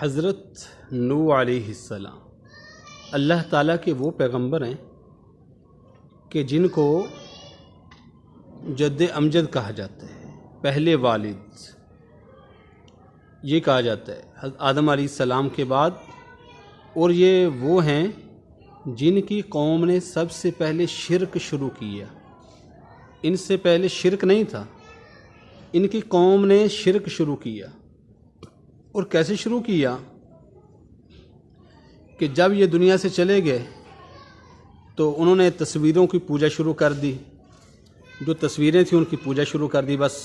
حضرت نوح علیہ السلام اللہ تعالیٰ کے وہ پیغمبر ہیں کہ جن کو جد امجد کہا جاتا ہے، پہلے والد یہ کہا جاتا ہے حضرت آدم علیہ السلام کے بعد، اور یہ وہ ہیں جن کی قوم نے سب سے پہلے شرک شروع کیا۔ ان سے پہلے شرک نہیں تھا، ان کی قوم نے شرک شروع کیا۔ اور کیسے شروع کیا کہ جب یہ دنیا سے چلے گئے تو انہوں نے تصویروں کی پوجا شروع کر دی، جو تصویریں تھیں ان کی پوجا شروع کر دی۔ بس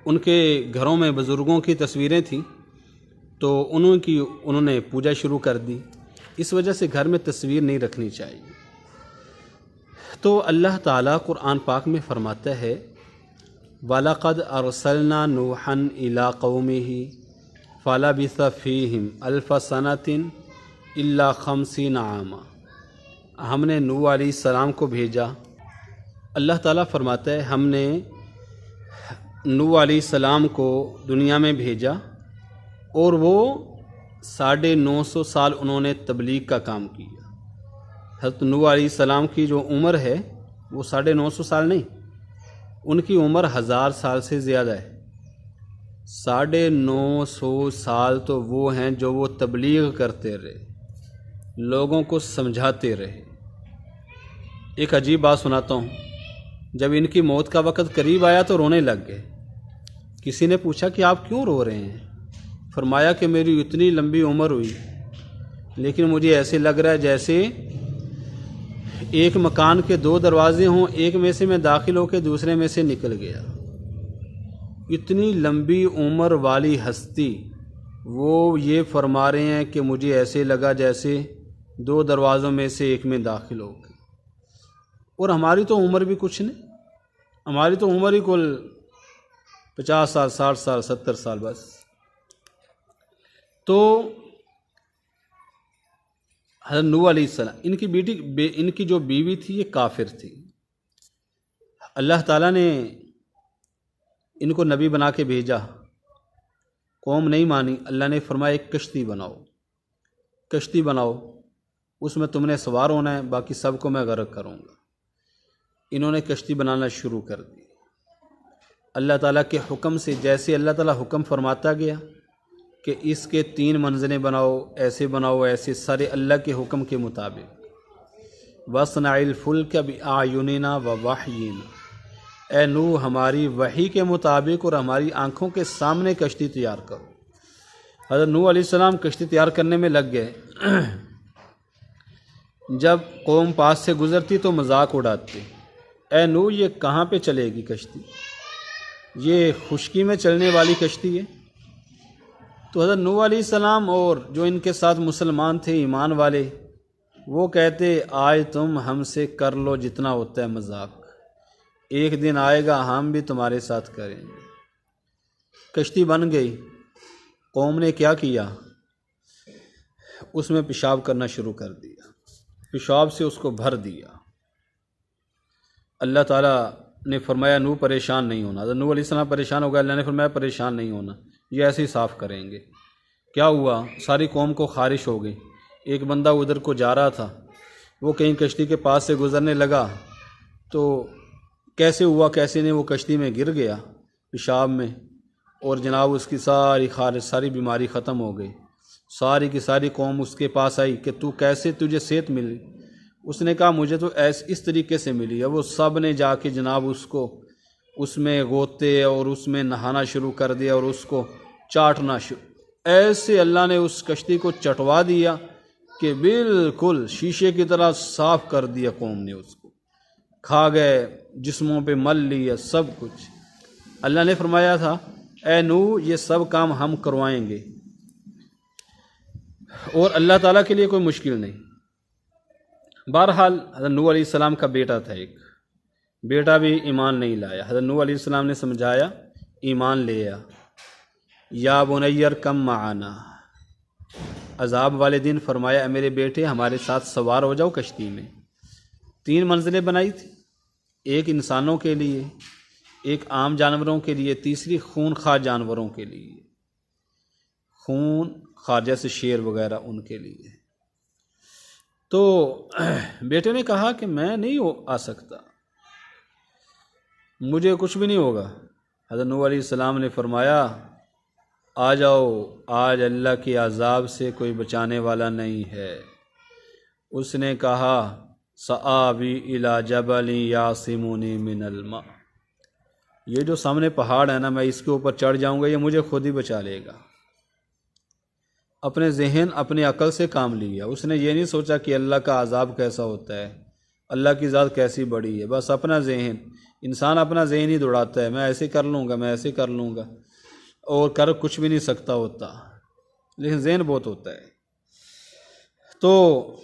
ان کے گھروں میں بزرگوں کی تصویریں تھیں تو انہوں نے پوجا شروع کر دی۔ اس وجہ سے گھر میں تصویر نہیں رکھنی چاہیے۔ تو اللہ تعالیٰ قرآن پاک میں فرماتا ہے وَلَقَدْ أَرْسَلْنَا نُوحًا إِلَىٰ قَوْمِهِ فَلَبِثَ فِيهِمْ أَلْفَ سَنَةٍ إِلَّا 50 عَامًا۔ ہم نے نوح علیہ السلام کو بھیجا۔ اللہ تعالیٰ فرماتا ہے ہم نے نوح علیہ السلام کو دنیا میں بھیجا اور وہ 950 سال انہوں نے تبلیغ کا کام کیا۔ حضرت نوح علیہ السلام کی جو عمر ہے وہ 950 سال نہیں، ان کی عمر 1000 سال سے زیادہ ہے۔ 950 سال تو وہ ہیں جو وہ تبلیغ کرتے رہے، لوگوں کو سمجھاتے رہے۔ ایک عجیب بات سناتا ہوں، جب ان کی موت کا وقت قریب آیا تو رونے لگ گئے۔ کسی نے پوچھا کہ آپ کیوں رو رہے ہیں؟ فرمایا کہ میری اتنی لمبی عمر ہوئی لیکن مجھے ایسے لگ رہا ہے جیسے ایک مکان کے 2 دروازے ہوں، ایک میں سے میں داخل ہو کے دوسرے میں سے نکل گیا۔ اتنی لمبی عمر والی ہستی وہ یہ فرما رہے ہیں کہ مجھے ایسے لگا جیسے 2 دروازوں میں سے ایک میں داخل ہو گئے۔ اور ہماری تو عمر بھی کچھ نہیں، ہماری تو عمر ہی کل 50 سال 60 سال 70 سال بس۔ تو حضرت نوح علیہ السلام ان کی جو بیوی تھی یہ کافر تھی۔ اللہ تعالیٰ نے ان کو نبی بنا کے بھیجا، قوم نہیں مانی۔ اللہ نے فرمایا ایک کشتی بناؤ، اس میں تم نے سوار ہونا ہے، باقی سب کو میں غرق کروں گا۔ انہوں نے کشتی بنانا شروع کر دی۔ اللہ تعالیٰ کے حکم سے، جیسے اللہ تعالیٰ حکم فرماتا گیا کہ اس کے 3 منزلیں بناؤ، ایسے سارے اللہ کے حکم کے مطابق۔ وَاصْنَعِ الْفُلْكَ بِأَعْيُنِنَا وَوَحْيِنَا، اے نوح ہماری وحی کے مطابق اور ہماری آنکھوں کے سامنے کشتی تیار کرو۔ حضرت نوح علیہ السلام کشتی تیار کرنے میں لگ گئے۔ جب قوم پاس سے گزرتی تو مذاق اڑاتے، اے نوح یہ کہاں پہ چلے گی کشتی؟ یہ خشکی میں چلنے والی کشتی ہے۔ تو حضرت نوح علیہ السلام اور جو ان کے ساتھ مسلمان تھے ایمان والے، وہ کہتے آج تم ہم سے کر لو جتنا ہوتا ہے مذاق، ایک دن آئے گا ہم بھی تمہارے ساتھ کریں گے۔ کشتی بن گئی۔ قوم نے کیا کیا؟ اس میں پیشاب کرنا شروع کر دیا، پیشاب سے اس کو بھر دیا۔ اللہ تعالیٰ نے فرمایا نوح پریشان نہیں ہونا۔ حضرت نوح علیہ السلام پریشان ہو گئے، اللہ نے فرمایا پریشان نہیں ہونا، یہ ایسے ہی صاف کریں گے۔ کیا ہوا؟ ساری قوم کو خارش ہو گئی۔ ایک بندہ ادھر کو جا رہا تھا، وہ کہیں کشتی کے پاس سے گزرنے لگا تو کیسے ہوا کیسے نہیں، وہ کشتی میں گر گیا پیشاب میں، اور جناب اس کی ساری خارش، ساری بیماری ختم ہو گئی۔ ساری کی ساری قوم اس کے پاس آئی کہ تو کیسے تجھے صحت ملی؟ اس نے کہا مجھے تو اس طریقے سے ملی ہے۔ وہ سب نے جا کے جناب اس میں غوطے اور اس میں نہانا شروع کر دیا اور اس کو چاٹنا شروع۔ ایسے اللہ نے اس کشتی کو چٹوا دیا کہ بالکل شیشے کی طرح صاف کر دیا۔ قوم نے اس کو کھا گئے، جسموں پہ مل لیا، سب کچھ۔ اللہ نے فرمایا تھا اے نوح یہ سب کام ہم کروائیں گے، اور اللہ تعالیٰ کے لیے کوئی مشکل نہیں۔ بہرحال حضرت نوح علیہ السلام کا بیٹا تھا، ایک بیٹا بھی ایمان نہیں لایا۔ حضرت نوح علیہ السلام نے سمجھایا، ایمان لے آیا۔ یا بنی ارکب معنا، عذاب والے دن فرمایا اے میرے بیٹے ہمارے ساتھ سوار ہو جاؤ کشتی میں۔ 3 منزلیں بنائی تھی، ایک انسانوں کے لیے، ایک عام جانوروں کے لیے، تیسری خونخوار جانوروں کے لیے۔ خون خارجہ سے شیر وغیرہ ان کے لیے۔ تو بیٹے نے کہا کہ میں نہیں آ سکتا، مجھے کچھ بھی نہیں ہوگا۔ حضرت نوح علیہ السلام نے فرمایا آ جاؤ، آج اللہ کے عذاب سے کوئی بچانے والا نہیں ہے۔ اس نے کہا سآوی الی جبل یعصمنی من الماء، یہ جو سامنے پہاڑ ہے نا، میں اس کے اوپر چڑھ جاؤں گا، یہ مجھے خود ہی بچا لے گا۔ اپنے ذہن اپنی عقل سے کام لیا، اس نے یہ نہیں سوچا کہ اللہ کا عذاب کیسا ہوتا ہے، اللہ کی ذات کیسی بڑی ہے، بس اپنا ذہن، انسان اپنا ذہن ہی دوڑاتا ہے، میں ایسے کر لوں گا، میں ایسے کر لوں گا، اور کر کچھ بھی نہیں سکتا ہوتا، لیکن ذہن بہت ہوتا ہے۔ تو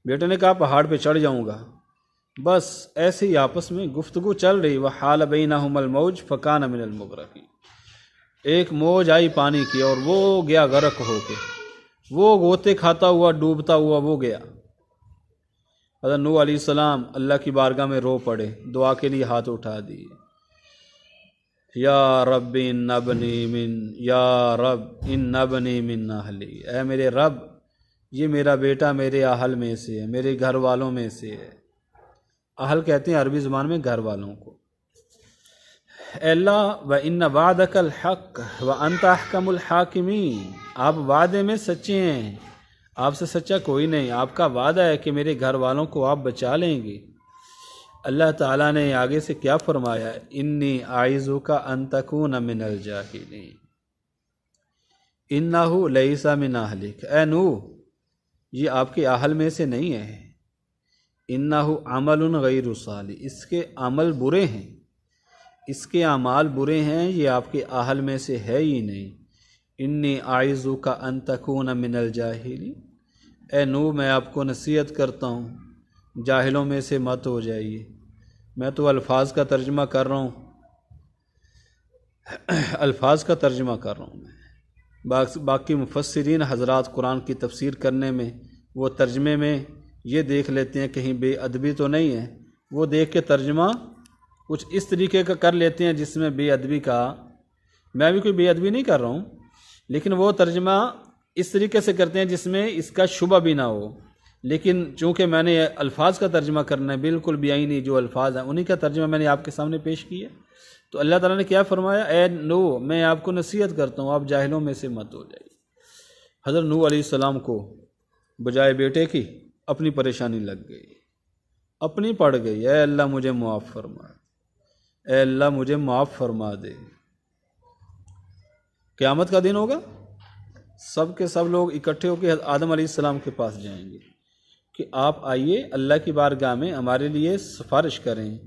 بیٹے نے کہا پہاڑ پہ چڑھ جاؤں گا، بس ایسے ہی آپس میں گفتگو چل رہی، وحال بینہم الموج فکان من المغرقین، ایک موج آئی پانی کی اور وہ گیا غرق ہو کے، وہ غوطے کھاتا ہوا ڈوبتا ہوا وہ گیا۔ حضرت نوح علیہ السلام اللہ کی بارگاہ میں رو پڑے، دعا کے لیے ہاتھ اٹھا دیے، یا رب ان ابنی من، یا رب ان ابنی من اہلی، اے میرے رب یہ میرا بیٹا میرے اہل میں سے ہے، میرے گھر والوں میں سے ہے۔ اہل کہتے ہیں عربی زبان میں گھر والوں کو۔ اے اللہ وَإِنَّ وَعْدَكَ الْحَقُّ وَأَنْتَ أَحْكَمُ الْحَاكِمِينَ، آپ وعدے میں سچے ہیں، آپ سے سچا کوئی نہیں، آپ کا وعدہ ہے کہ میرے گھر والوں کو آپ بچا لیں گے۔ اللہ تعالیٰ نے آگے سے کیا فرمایا، انی اعیذک ان تکون من الجاہلین انہ لیس من اہلک، اے نوح یہ آپ کے اہل میں سے نہیں ہے، انہ عمل غیر صالح، اس کے عمل برے ہیں، اس کے اعمال برے ہیں، یہ آپ کے اہل میں سے ہے ہی نہیں۔ انی اعیذک ان تکون من الجاہلین، اے نوح میں آپ کو نصیحت کرتا ہوں جاہلوں میں سے مت ہو جائیے۔ میں تو الفاظ کا ترجمہ کر رہا ہوں، الفاظ کا ترجمہ کر رہا ہوں میں، باقی مفسرین حضرات قرآن کی تفسیر کرنے میں وہ ترجمے میں یہ دیکھ لیتے ہیں کہیں بے ادبی تو نہیں ہے، وہ دیکھ کے ترجمہ کچھ اس طریقے کا کر لیتے ہیں جس میں بے ادبی کا، میں بھی کوئی بے ادبی نہیں کر رہا ہوں، لیکن وہ ترجمہ اس طریقے سے کرتے ہیں جس میں اس کا شبہ بھی نہ ہو، لیکن چونکہ میں نے الفاظ کا ترجمہ کرنا ہے، بالکل بیائی جو الفاظ ہیں انہی کا ترجمہ میں نے آپ کے سامنے پیش کیا۔ تو اللہ تعالیٰ نے کیا فرمایا، اے نوح میں آپ کو نصیحت کرتا ہوں آپ جاہلوں میں سے مت ہو جائیے۔ حضرت نوح علیہ السلام کو بجائے بیٹے کی اپنی پریشانی لگ گئی، اپنی پڑ گئی، اے اللہ مجھے معاف فرما، اے اللہ مجھے معاف فرما دے۔ قیامت کا دن ہوگا، سب کے سب لوگ اکٹھے ہو کے آدم علیہ السلام کے پاس جائیں گے کہ آپ آئیے اللہ کی بارگاہ میں ہمارے لیے سفارش کریں،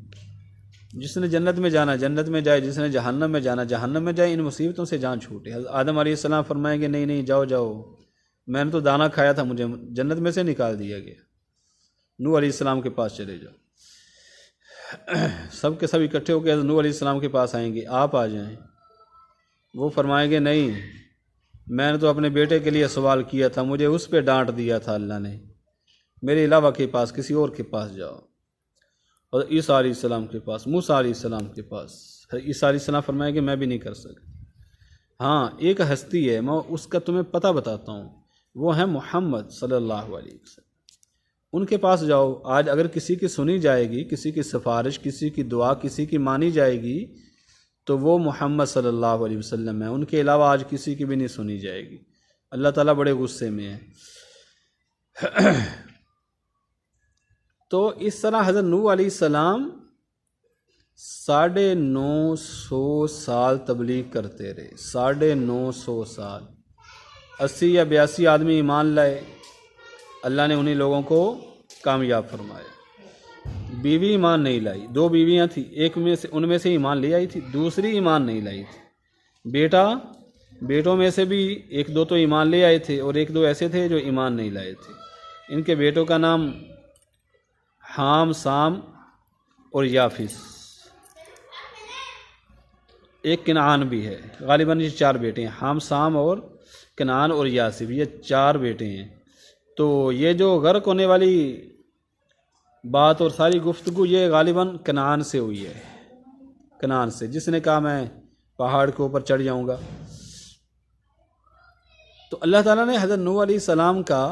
جس نے جنت میں جانا جنت میں جائے، جس نے جہنم میں جانا جہنم میں جائے، ان مصیبتوں سے جان چھوٹے۔ حضرت آدم علیہ السلام فرمائیں گے نہیں نہیں جاؤ جاؤ، میں نے تو دانا کھایا تھا، مجھے جنت میں سے نکال دیا گیا، نوح علیہ السلام کے پاس چلے جاؤ۔ سب کے سب اکٹھے ہو کے حضرت نوح علیہ السلام کے پاس آئیں گے، آپ آ جائیں۔ وہ فرمائیں گے نہیں، میں نے تو اپنے بیٹے کے لیے سوال کیا تھا، مجھے اس پہ ڈانٹ دیا تھا اللہ نے، میرے علاوہ کے پاس کسی اور کے پاس جاؤ۔ اور عیسیٰ علیہ السلام کے پاس، موسیٰ علیہ السلام کے پاس، عیسیٰ علیہ السلام فرمائیں گے میں بھی نہیں کر سکتا۔ ہاں ایک ہستی ہے، میں اس کا تمہیں پتہ بتاتا ہوں، وہ ہے محمد صلی اللہ علیہ وسلم، ان کے پاس جاؤ۔ آج اگر کسی کی سنی جائے گی، کسی کی سفارش، کسی کی دعا، کسی کی مانی جائے گی تو وہ محمد صلی اللہ علیہ وسلم ہے، ان کے علاوہ آج کسی کی بھی نہیں سنی جائے گی۔ اللہ تعالیٰ بڑے غصے میں ہے۔ تو اس طرح حضرت نوح علیہ السلام 950 سال تبلیغ کرتے رہے، 950 سال، 80 یا 82 آدمی ایمان لائے، اللہ نے انہی لوگوں کو کامیاب فرمایا۔ بیوی ایمان نہیں لائی، 2 بیویاں تھیں، ایک میں سے ان میں سے ایمان لے آئی تھی، دوسری ایمان نہیں لائی تھی۔ بیٹوں میں سے بھی 1-2 تو ایمان لے آئے تھے اور 1-2 ایسے تھے جو ایمان نہیں لائے تھے۔ ان کے بیٹوں کا نام حام، سام اور یافس، ایک کنعان بھی ہے، غالباً یہ 4 بیٹے ہیں، حام، سام اور کنعان اور یاسف، یہ 4 بیٹے ہیں۔ تو یہ جو غرق ہونے والی بات اور ساری گفتگو یہ غالباً کنعان سے ہوئی ہے، کنعان سے، جس نے کہا میں پہاڑ کے اوپر چڑھ جاؤں گا۔ اللہ تعالیٰ نے حضرت نوح علیہ السلام کا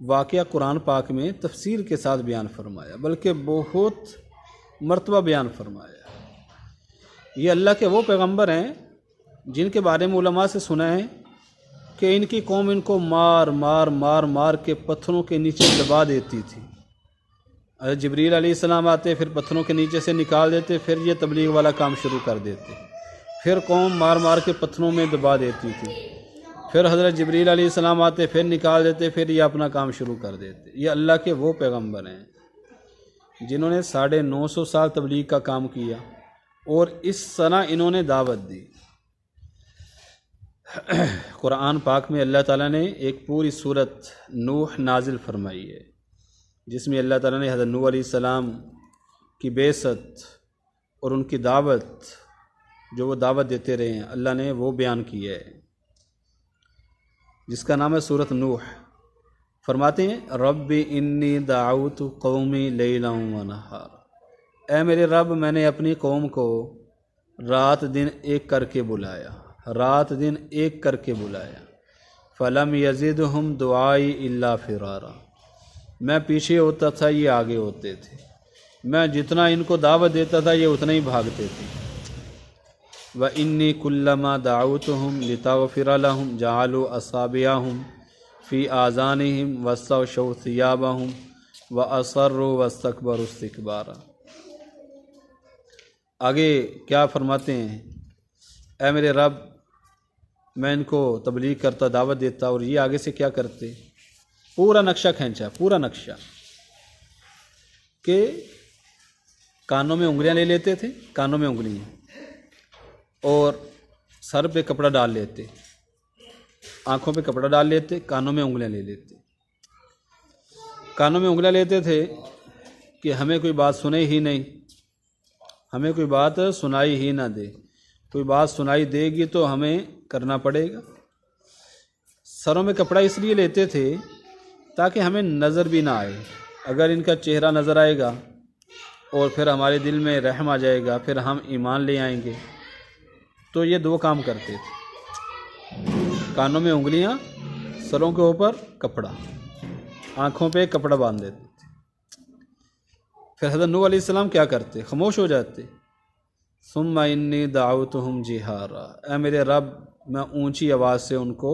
واقعہ قرآن پاک میں تفصیل کے ساتھ بیان فرمایا، بلکہ بہت مرتبہ بیان فرمایا۔ یہ اللہ کے وہ پیغمبر ہیں جن کے بارے میں علماء سے سنا ہے کہ ان کی قوم ان کو مار مار مار مار کے پتھروں کے نیچے دبا دیتی تھی۔ حضرت جبریل علیہ السلام آتے، پھر پتھروں کے نیچے سے نکال دیتے، پھر یہ تبلیغ والا کام شروع کر دیتے، پھر قوم مار مار کے پتھروں میں دبا دیتی تھی، پھر حضرت جبریل علیہ السلام آتے، پھر نکال دیتے، پھر یہ اپنا کام شروع کر دیتے۔ یہ اللہ کے وہ پیغمبر ہیں جنہوں نے 950 سال تبلیغ کا کام کیا، اور اس طرح انہوں نے دعوت دی۔ قرآن پاک میں اللہ تعالیٰ نے ایک پوری سورت نوح نازل فرمائی ہے، جس میں اللہ تعالیٰ نے حضرت نوح علیہ السلام کی بعثت اور ان کی دعوت، جو وہ دعوت دیتے رہے ہیں، اللہ نے وہ بیان کیا ہے، جس کا نام ہے سورت نوح۔ فرماتے ہیں رب انی دعوت قومی لیلا و نہارا، اے میرے رب میں نے اپنی قوم کو رات دن ایک کر کے بلایا، رات دن ایک کر کے بلایا، فلم یزدہم دعائی الا فرارا، میں پیچھے ہوتا تھا یہ آگے ہوتے تھے، میں جتنا ان کو دعوت دیتا تھا یہ اتنا ہی بھاگتے تھے۔ وَإِنِّي كُلَّمَا دَعَوْتُهُمْ لِتَغْفِرَ لَهُمْ جَعَلُوا أَصَابِعَهُمْ فِي آذَانِهِمْ وَاسْتَغْشَوْا ثِيَابَهُمْ وَأَصَرُّوا وَاسْتَكْبَرُوا اسْتِكْبَارًا۔ آگے کیا فرماتے ہیں، اے میرے رب میں ان کو تبلیغ کرتا، دعوت دیتا، اور یہ آگے سے کیا کرتے، پورا نقشہ کھینچا، پورا نقشہ، کہ کانوں میں انگلیاں لے لیتے تھے، کانوں میں انگلیاں، اور سر پہ کپڑا ڈال لیتے، آنکھوں پہ کپڑا ڈال لیتے، کانوں میں انگلیاں لے لیتے، کانوں میں انگلیاں لیتے تھے کہ ہمیں کوئی بات سنے ہی نہیں، ہمیں کوئی بات سنائی ہی نہ دے، کوئی بات سنائی دے گی تو ہمیں کرنا پڑے گا۔ سروں میں کپڑا اس لیے لیتے تھے تاکہ ہمیں نظر بھی نہ آئے، اگر ان کا چہرہ نظر آئے گا اور پھر ہمارے دل میں رحم آ جائے گا، پھر ہم ایمان لے آئیں گے۔ تو یہ دو کام کرتے تھے، کانوں میں انگلیاں، سروں کے اوپر کپڑا، آنکھوں پہ کپڑا باندھ دیتے تھے۔ پھر حضرت نوح علیہ السلام کیا کرتے، خاموش ہو جاتے۔ ثم انی دعوتہم جہارا، اے میرے رب میں اونچی آواز سے ان کو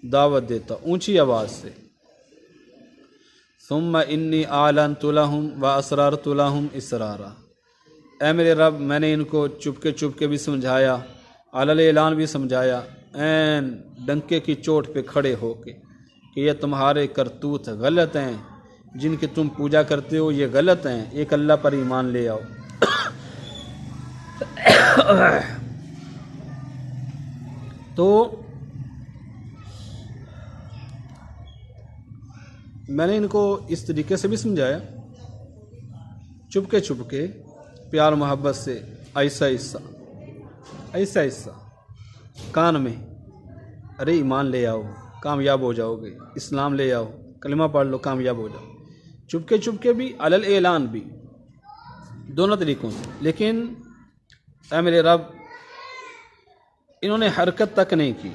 دعوت دیتا، اونچی آواز سے۔ ثم انی اعلنت لہم واسررت لہم اسرارا، اے میرے رب میں نے ان کو چپ کے بھی سمجھایا، علل اعلان بھی سمجھایا، عین ڈنکے کی چوٹ پہ کھڑے ہو کے، کہ یہ تمہارے کرتوت غلط ہیں، جن کی تم پوجا کرتے ہو یہ غلط ہیں، ایک اللہ پر ایمان لے آؤ۔ تو میں نے ان کو اس طریقے سے بھی سمجھایا، چپ کے پیار محبت سے، ایسا ایسا کان میں، ارے ایمان لے آؤ کامیاب ہو جاؤ گے، اسلام لے آؤ، کلمہ پڑھ لو کامیاب ہو جاؤ، چپ کے بھی، علل اعلان بھی، دونوں طریقوں سے۔ لیکن اے میرے رب انہوں نے حرکت تک نہیں کی،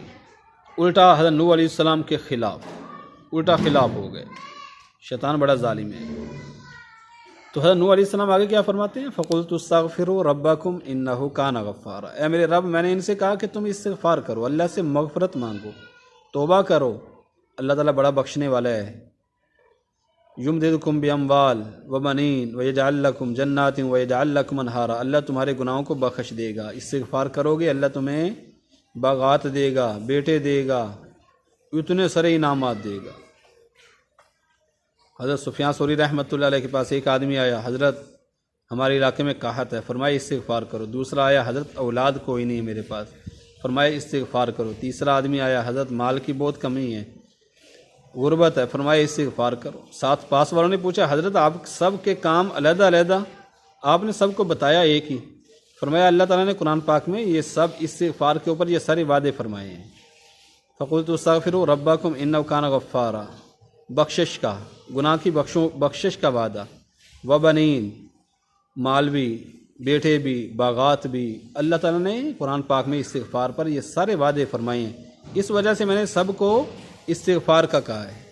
الٹا حضرت نوح علیہ السلام کے خلاف، الٹا خلاف ہو گئے۔ شیطان بڑا ظالم ہے۔ تو حضرت نوح علیہ السلام آگے کیا فرماتے ہیں، فَقُلْتُ اسْتَغْفِرُوا رَبَّكُمْ إِنَّهُ كَانَ غَفَّارًا، اے میرے رب میں نے ان سے کہا کہ تم استغفار کرو، اللہ سے مغفرت مانگو، توبہ کرو، اللہ تعالیٰ بڑا بخشنے والا ہے۔ یمددکم باموال وبنین ویجعل لکم جنات ویجعل لکم انہارا، اللہ تمہارے گناہوں کو بخش دے گا، استغفار کرو گے اللہ تمہیں باغات دے گا، بیٹے دے گا، اتنے سارے انعامات دے گا۔ حضرت سفیان ثوری رحمۃ اللہ علیہ کے پاس ایک آدمی آیا، حضرت ہمارے علاقے میں قحط ہے، فرمایا استغفار کرو۔ دوسرا آیا، حضرت اولاد کوئی نہیں میرے پاس، فرمایا استغفار کرو۔ تیسرا آدمی آیا، حضرت مال کی بہت کمی ہے، غربت ہے، فرمایا استغفار کرو۔ ساتھ پاس والوں نے پوچھا، حضرت آپ سب کے کام علیحدہ علیحدہ، آپ نے سب کو بتایا ایک ہی، فرمایا اللہ تعالیٰ نے قرآن پاک میں یہ سب استغفار کے اوپر یہ سارے وعدے فرمائے ہیں۔ فقلت استغفروا ربکم انہ کان غفارا، بخشش کا، گناہ کی بخشش کا وعدہ، وبنین، مال بھی، بیٹے بھی، باغات بھی، اللہ تعالیٰ نے قرآن پاک میں استغفار پر یہ سارے وعدے فرمائے ہیں اس وجہ سے میں نے سب کو استغفار کا کہا ہے.